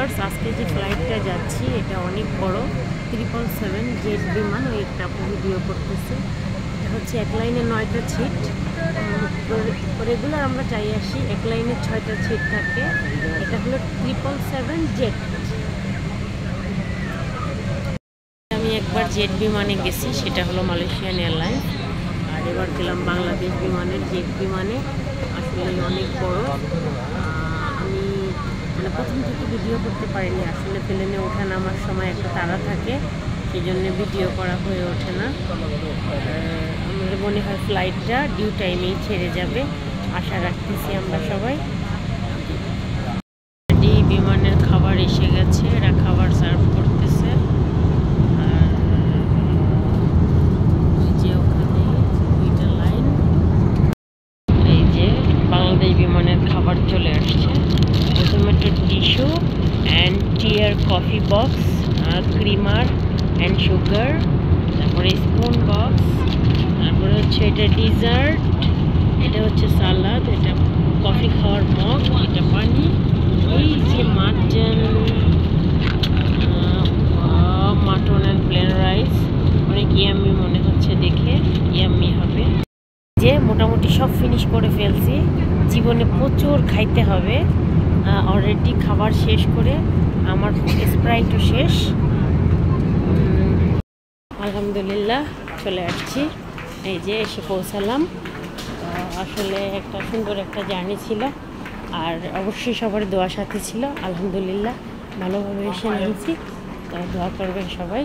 Viewers, আজকে যে ফ্লাইটটা যাচ্ছি এটা অনেক বড় 777 জেট বিমান। ওই একটা ভিডিও করতেছে। এটা হচ্ছে এক লাইনে 9টা সিট। রেগুলার আমরা যাই আসি এক লাইনে 6টা সিট থাকে। এটা হলো 777 জেট। আমি একবার জেট বিমানে গেছি, সেটা হলো মালয়েশিয়ান এয়ারলাইন্স। আর এবার গেলাম বাংলাদেশ বিমানের জেট বিমানে। আসলে অনেক বড়। আমি প্রথম থেকে ভিডিও করতে পারিনি, আসলে প্লেনে ওঠা নামার সময় একটা তাড়া থাকে, সেই জন্য ভিডিও করা হয়ে ওঠে না। আমাদের মনে হয় ফ্লাইটটা ডিউ টাইমেই ছেড়ে যাবে, আশা রাখতেছি আমরা সবাই। বিমানের খাবার এসে গেছে, এরা খাবার সার্ভ করতেছে। আর যে ওখানে দুইটা লাইন, এই যে বাংলাদেশ বিমানের খাবার চলে আসছে। প্রথমে একটা tissue and tea or coffee box, creamer and sugar, তারপরে স্পুন বক্স, তারপরে হচ্ছে এটা ডিজার্ট, এটা হচ্ছে সালাদ, এটা কফি খাওয়ার মগ, এটা পানি, এই যে মাটন অ্যান্ড প্লেন রাইস। অনেক ইয়াম্মি মনে হচ্ছে, দেখে ইয়াম্মি হবে। যে মোটামুটি সব ফিনিশ করে ফেলছি, জীবনে প্রচুর খাইতে হবে। অলরেডি খাবার শেষ করে আমার স্প্রাইটও শেষ। আলহামদুলিল্লাহ চলে আসছি, এই যে এসে পৌঁছালাম। আসলে একটা সুন্দর একটা জার্নি ছিল, আর অবশ্যই সবার দোয়া সাথে ছিল। আলহামদুলিল্লাহ ভালোভাবে এসে নিয়েছি, তো দোয়া করবেন সবাই।